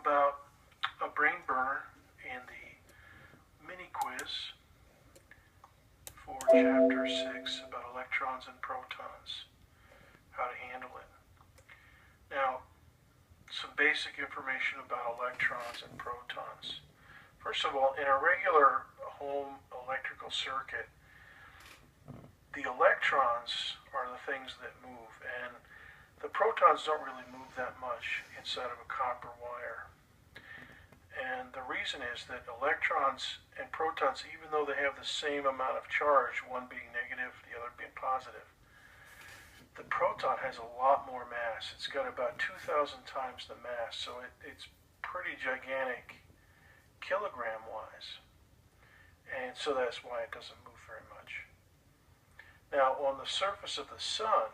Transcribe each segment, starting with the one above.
about a brain burner in the mini quiz for Chapter 6 about electrons and protons, how to handle it. Now, some basic information about electrons and protons. First of all, in a regular home electrical circuit, the electrons are the things that move, and the protons don't really move that much inside of a copper wire. And the reason is that electrons and protons, even though they have the same amount of charge, one being negative, the other being positive, the proton has a lot more mass. It's got about 2,000 times the mass, so it's pretty gigantic kilogram-wise. And so that's why it doesn't move very much. Now, on the surface of the sun,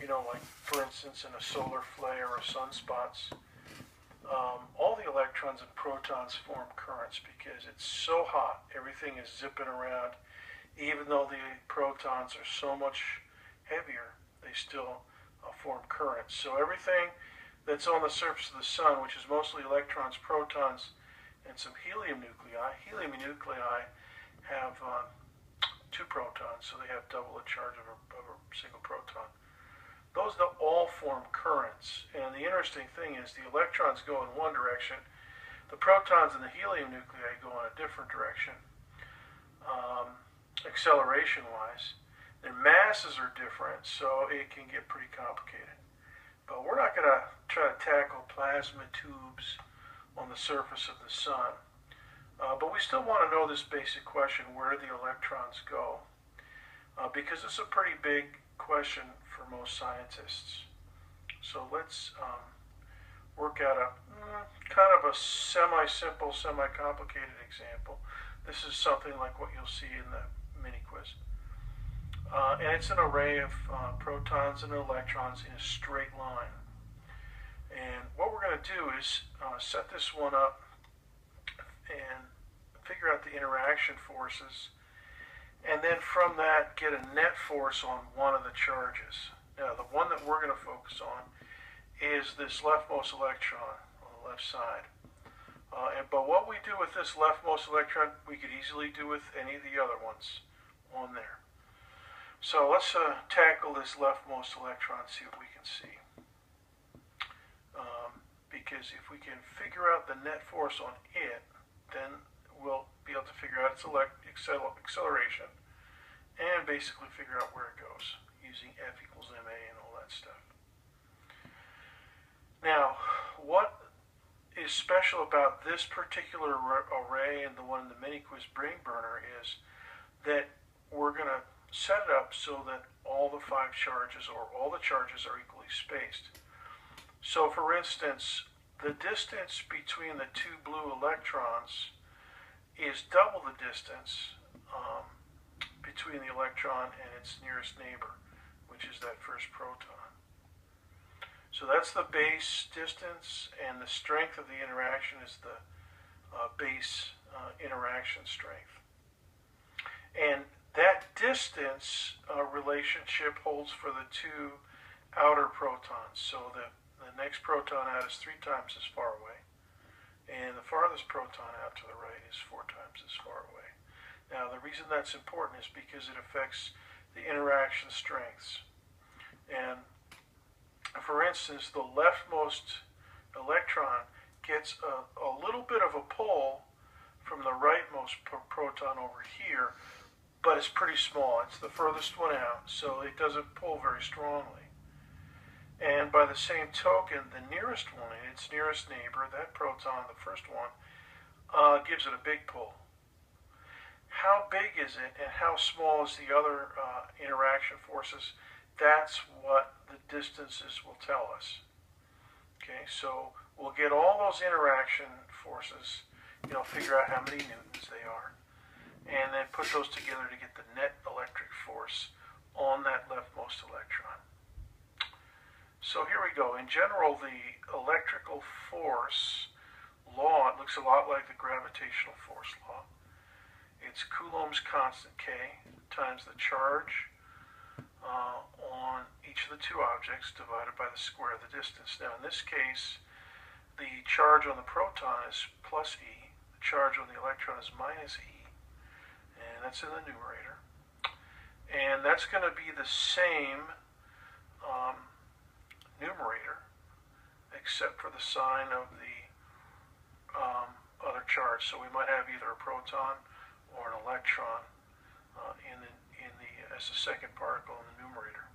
like for instance in a solar flare or sunspots, all the electrons and protons form currents because it's so hot. Everything is zipping around. Even though the protons are so much heavier, they still form currents. So everything that's on the surface of the sun, which is mostly electrons, protons, and some helium nuclei. Helium nuclei have 2 protons, so they have double the charge of a single proton. Those all form currents, and the interesting thing is the electrons go in one direction, the protons and the helium nuclei go in a different direction, acceleration-wise. Their masses are different, so it can get pretty complicated. But we're not going to try to tackle plasma tubes on the surface of the sun. But we still want to know this basic question, where do the electrons go? Because it's a pretty big question for most scientists. So let's work out a kind of a semi-simple, semi-complicated example. This is something like what you'll see in the mini quiz. And it's an array of protons and electrons in a straight line. And what we're going to do is set this one up and figure out the interaction forces, and then from that get a net force on one of the charges. Now the one that we're going to focus on is this leftmost electron on the left side. But what we do with this leftmost electron, we could easily do with any of the other ones on there. So let's tackle this leftmost electron, see what we can see. Because if we can figure out the net force on it, then we'll be able to figure out its acceleration and basically figure out where it goes using F equals ma and all that stuff. Now, what is special about this particular array and the one in the mini quiz brain burner is that we're going to set it up so that all the 5 charges or all the charges are equally spaced. So for instance, the distance between the 2 blue electrons is double the distance between the electron and its nearest neighbor, which is that first proton. So that's the base distance, and the strength of the interaction is the base interaction strength. And that distance relationship holds for the 2 outer protons. So the next proton out is 3 times as far away, and the farthest proton out to the right is 4 times as far away. Now the reason that's important is because it affects the interaction strengths. And for instance, the leftmost electron gets a little bit of a pull from the rightmost proton over here, but it's pretty small. It's the furthest one out, so it doesn't pull very strongly. And by the same token, the nearest one, its nearest neighbor, that proton, the first one, gives it a big pull. How big is it and how small is the other interaction forces? That's what the distances will tell us. Okay, so we'll get all those interaction forces, figure out how many newtons they are, and then put those together to get the net electric force on that leftmost electron. So here we go. In general, the electrical force law, it looks a lot like the gravitational force law. It's Coulomb's constant K times the charge on each of the 2 objects divided by the square of the distance. Now in this case, the charge on the proton is plus E, the charge on the electron is minus E, and that's in the numerator. And that's going to be the same numerator, except for the sign of the other charge. So we might have either a proton or an electron as the second particle in the numerator.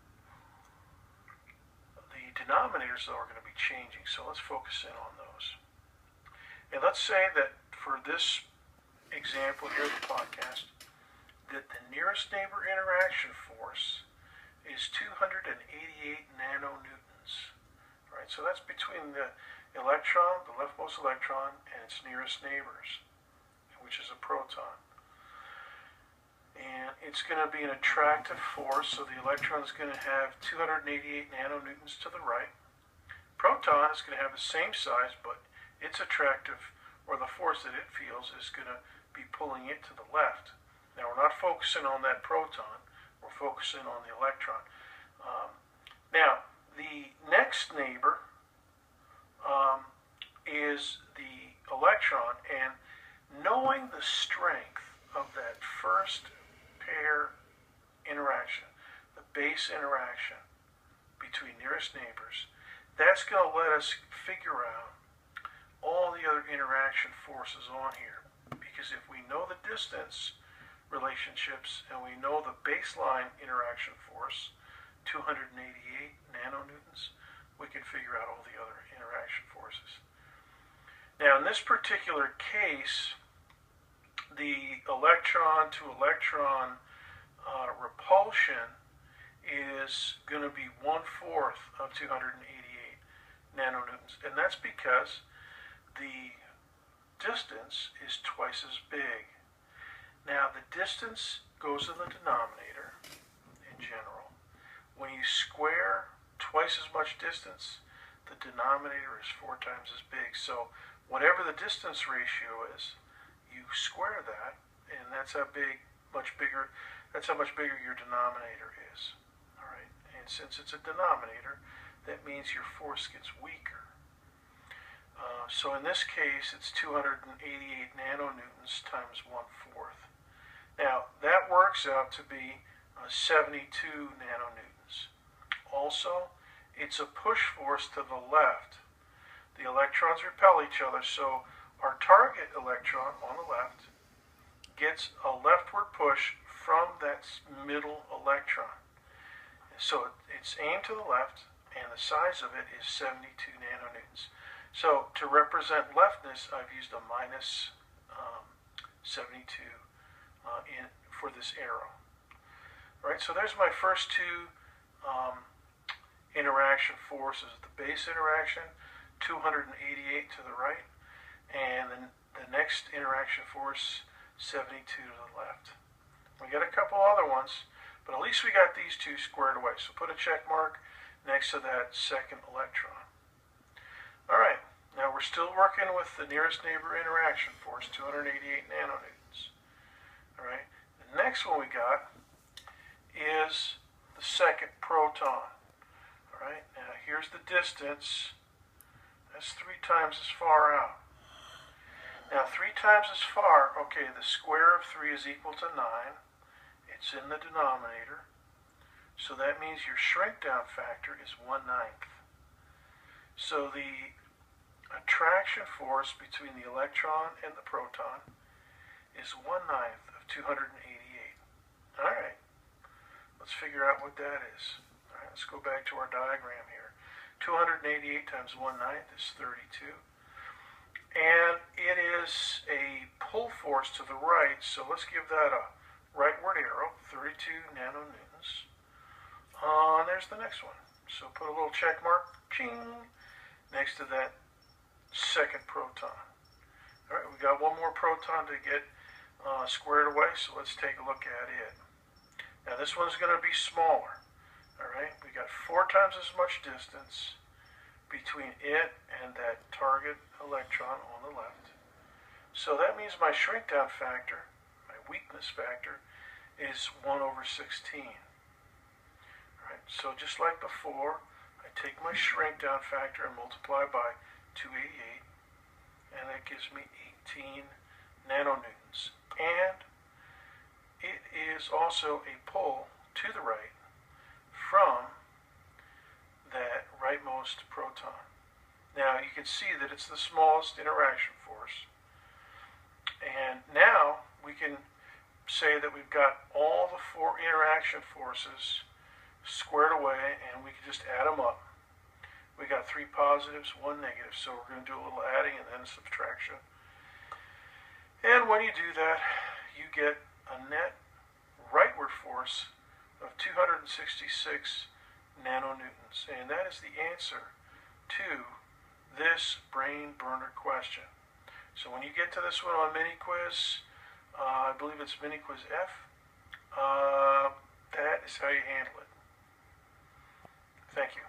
The denominators, though, are going to be changing, so let's focus in on those. And let's say that for this example here of the podcast, that the nearest neighbor interaction force is 288 nanonewtons. Right, so that's between the electron, the leftmost electron, and its nearest neighbors, which is a proton. And it's going to be an attractive force, so the electron is going to have 288 nanonewtons to the right. Proton is going to have the same size, but its attractive, or the force that it feels, is going to be pulling it to the left. Now, we're not focusing on that proton, we're focusing on the electron. Now, the next neighbor is the electron, and knowing the strength of that first pair interaction, the base interaction between nearest neighbors, that's going to let us figure out all the other interaction forces on here. Because if we know the distance relationships and we know the baseline interaction force, 288 nanonewtons, we can figure out all the other interaction forces. Now, in this particular case, the electron to electron repulsion is going to be 1/4 of 288 nanonewtons, and that's because the distance is twice as big. Now, the distance goes in the denominator in general. When you square twice as much distance, the denominator is 4 times as big. So whatever the distance ratio is, you square that, and that's how much bigger your denominator is. All right, and since it's a denominator, that means your force gets weaker. So in this case, it's 288 nanonewtons times 1/4. Now, that works out to be 72 nanonewtons. Also, it's a push force to the left. The electrons repel each other, so our target electron on the left gets a leftward push from that middle electron. So it's aimed to the left, and the size of it is 72 nanonewtons. So to represent leftness, I've used a minus 72 for this arrow. All right, so there's my first two interaction forces. The base interaction, 288 to the right, and then the next interaction force, 72 to the left. We got a couple other ones, but at least we got these two squared away. So put a check mark next to that second electron. All right, now we're still working with the nearest neighbor interaction force, 288 nanonewtons. All right, the next one we got is the second proton. All right, now here's the distance. That's 3 times as far out. Now 3 times as far, okay, the square of 3 is equal to 9. It's in the denominator. So that means your shrink down factor is 1/9. So the attraction force between the electron and the proton is 1/9 of 288. All right, let's figure out what that is. All right, let's go back to our diagram here. 288 times 1/9 is 32. And it is a pull force to the right, so let's give that a rightward arrow, 32 nanonewtons. And there's the next one. So put a little check mark, ching, next to that second proton. All right, we got one more proton to get squared away, so let's take a look at it. Now this one's going to be smaller. All right, we got 4 times as much distance between it and that target electron on the left. So that means my shrink down factor, my weakness factor, is 1/16. All right, so just like before, I take my shrink down factor and multiply by 288, and that gives me 18 nanonewtons. And it is also a pull to the right from that rightmost proton. Now you can see that it's the smallest interaction force. And now we can say that we've got all the four interaction forces squared away, and we can just add them up. We got 3 positives, 1 negative, so we're going to do a little adding and then a subtraction. And when you do that, you get a net rightward force of 266 nanonewtons. And that is the answer to this brain burner question. So when you get to this one on mini quiz, I believe it's mini quiz F, that is how you handle it. Thank you.